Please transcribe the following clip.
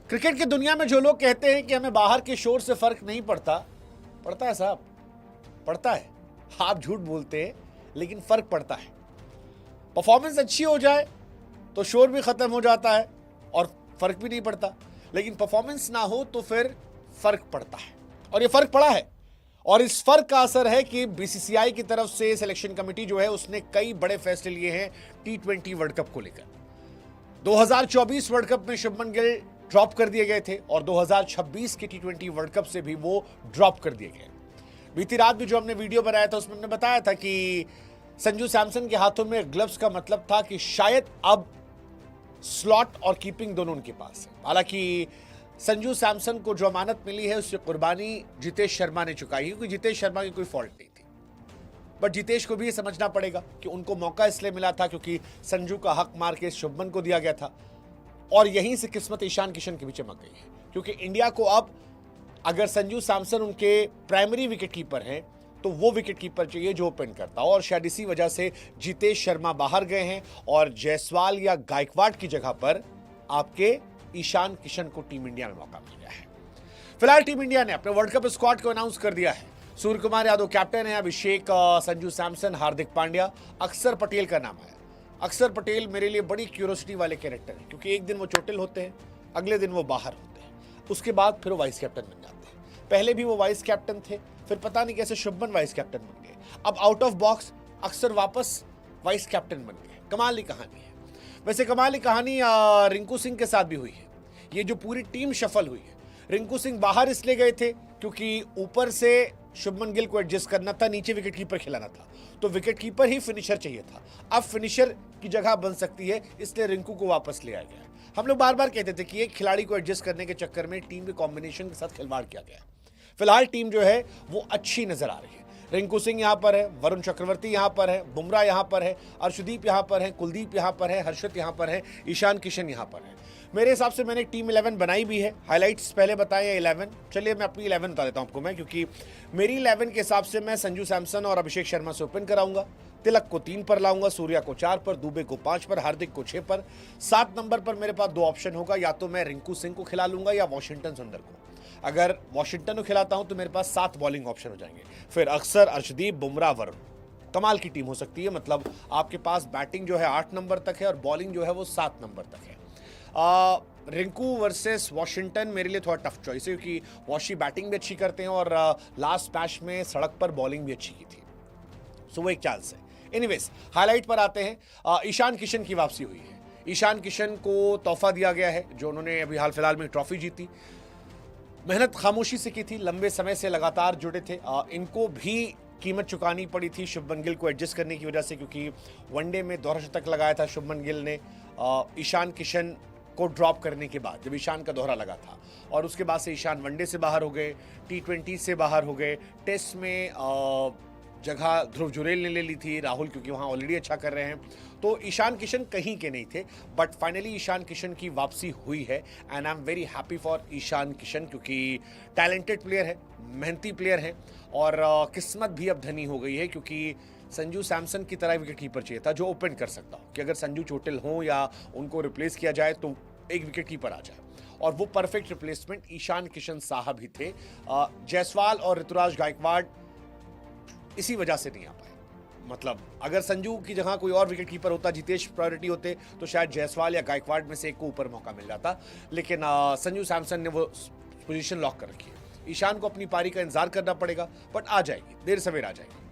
Cricket की दुनिया में जो लोग कहते हैं कि हमें बाहर के शोर से फर्क नहीं पड़ता, पड़ता है साहब, पड़ता है। आप झूठ बोलते हैं लेकिन फर्क पड़ता है। परफॉर्मेंस अच्छी हो जाए तो शोर भी खत्म हो जाता है और फर्क भी नहीं पड़ता, लेकिन परफॉर्मेंस ना हो तो फिर फर्क पड़ता है। और ये फर्क पड़ा है, और इस फर्क का असर है कि बीसीसीआई की तरफ से सिलेक्शन कमेटी जो है उसने कई बड़े फैसले लिए हैं T20 वर्ल्ड कप को लेकर। 2024 वर्ल्ड कप में शुभमन गिल ड्रॉप कर दिए गए थे और 2026 के T20 वर्ल्ड कप से भी वो ड्रॉप कर दिए गए। बीती रात भी जो हमने वीडियो बनाया था उसमें हमने बताया था कि संजू सैमसन के हाथों में ग्लव्स का मतलब था कि शायद अब स्लॉट और कीपिंग दोनों उनके पास है। हालांकि संजू सैमसन को जो अमानत मिली है उससे कुर्बानी जितेश शर्मा ने चुकाई है, क्योंकि जितेश शर्मा की कोई फॉल्ट नहीं थी। बट जितेश को भी ये समझना पड़ेगा कि उनको मौका इसलिए मिला था क्योंकि संजू का हक मार के शुभमन को दिया गया था, और यहीं से किस्मत ईशान किशन की भी चमक गई है। क्योंकि इंडिया को अब अगर संजू सैमसन उनके प्राइमरी विकेट कीपर हैं तो वो विकेट कीपर चाहिए जो ओपन करता, और शायद इसी वजह से जितेश शर्मा बाहर गए हैं और जायसवाल या गायकवाड़ की जगह पर आपके ईशान किशन को टीम इंडिया में मौका मिल गया है। फिलहाल टीम इंडिया ने अपने वर्ल्ड कप स्क्वाड को अनाउंस कर दिया है। सूर्य कुमार यादव कैप्टन है, अभिषेक, संजू सैमसन, हार्दिक पांड्या, अक्षर पटेल का नाम है। अक्षर पटेल मेरे लिए बड़ी क्यूरियोसिटी वाले कैरेक्टर है, क्योंकि एक दिन वो चोटिल होते हैं, अगले दिन वो बाहर होते हैं, उसके बाद फिर वो वाइस कैप्टन बन जाते हैं। पहले भी वो वाइस कैप्टन थे, फिर पता नहीं कैसे शुभमन वाइस कैप्टन बन गए, अब आउट ऑफ बॉक्स अक्सर वापस वाइस कैप्टन बन गए। कमाल की कहानी है। वैसे कमाल की कहानी रिंकू सिंह के साथ भी हुई है। ये जो पूरी टीम शफल हुई है, रिंकू सिंह बाहर इसलिए गए थे क्योंकि ऊपर से शुभमन गिल को एडजस्ट करना था, नीचे विकेट कीपर खिलाना था, तो विकेट कीपर ही फिनिशर चाहिए था। अब फिनिशर की जगह बन सकती है, इसलिए रिंकू को वापस ले आया गया। हम लोग बार बार कहते थे कि एक खिलाड़ी को एडजस्ट करने के चक्कर में टीम के कॉम्बिनेशन के साथ खिलवाड़ किया गया। फिलहाल टीम जो है वो अच्छी नजर आ रही है। रिंकू सिंह यहाँ पर है, वरुण चक्रवर्ती यहाँ पर है, बुमराह यहाँ पर है, अर्शदीप यहाँ पर है, कुलदीप यहाँ पर है, हर्षित यहाँ पर है, ईशान किशन यहाँ पर है। मेरे हिसाब से मैंने टीम 11 बनाई भी है। हाइलाइट्स पहले बताए 11, चलिए मैं अपनी 11 बता देता हूँ आपको मैं, क्योंकि मेरी 11 के हिसाब से मैं संजू सैमसन और अभिषेक शर्मा से ओपन कराऊंगा, तिलक को 3 पर लाऊंगा, सूर्या को 4 पर, दुबे को 5 पर, हार्दिक को 6 पर। 7 नंबर पर मेरे पास 2 ऑप्शन होगा, या तो मैं रिंकू सिंह को खिला लूंगा या वॉशिंगटन सुंदर को। अगर वॉशिंगटन को खिलाता हूं तो मेरे पास 7 बॉलिंग ऑप्शन हो जाएंगे, फिर अक्सर, अर्शदीप, बुमराह, वरुण। कमाल की टीम हो सकती है। मतलब आपके पास बैटिंग जो है 8 नंबर तक है और बॉलिंग जो है वो 7 नंबर तक है। रिंकू वर्सेस वॉशिंगटन मेरे लिए थोड़ा टफ चॉइस है, क्योंकि वॉशी बैटिंग भी अच्छी करते हैं और लास्ट मैच में सड़क पर बॉलिंग भी अच्छी की थी, सो वो एक चांस है। एनीवेज हाईलाइट पर आते हैं। ईशान किशन की वापसी हुई है। ईशान किशन को तोहफा दिया गया है, जो उन्होंने अभी हाल फिलहाल में ट्रॉफी जीती। मेहनत खामोशी से की थी, लंबे समय से लगातार जुड़े थे। इनको भी कीमत चुकानी पड़ी थी शुभमन गिल को एडजस्ट करने की वजह से, क्योंकि वनडे में दोहरा शतक लगाया था शुभमन गिल ने ईशान किशन को ड्रॉप करने के बाद, जब ईशान का दोहरा लगा था, और उसके बाद से ईशान वनडे से बाहर हो गए, T20 से बाहर हो गए। टेस्ट में जगह ध्रुव जुरेल ने ले ली थी, राहुल क्योंकि वहाँ ऑलरेडी अच्छा कर रहे हैं, तो ईशान किशन कहीं के नहीं थे। बट फाइनली ईशान किशन की वापसी हुई है and I am very happy for Ishan Kishan, क्योंकि टैलेंटेड प्लेयर है, मेहनती प्लेयर है, और किस्मत भी अब धनी हो गई है, क्योंकि संजू सैमसन की तरह विकेट कीपर चाहिए था जो ओपन कर सकता हो, कि अगर संजू चोटिल हो या उनको रिप्लेस किया जाए तो एक विकेट कीपर आ जाए, और वो परफेक्ट रिप्लेसमेंट ईशान किशन साहब ही थे। जायसवाल और ऋतुराज गायकवाड़ इसी वजह से नहीं आ पाए। मतलब अगर संजू की जगह कोई और विकेट कीपर होता, जितेश प्रायोरिटी होते, तो शायद जायसवाल या गायकवाड़ में से एक को ऊपर मौका मिल जाता, लेकिन संजू सैमसन ने वो पोजीशन लॉक कर रखी है। ईशान को अपनी पारी का इंतजार करना पड़ेगा, बट आ जाएगी, देर सवेर आ जाएगी।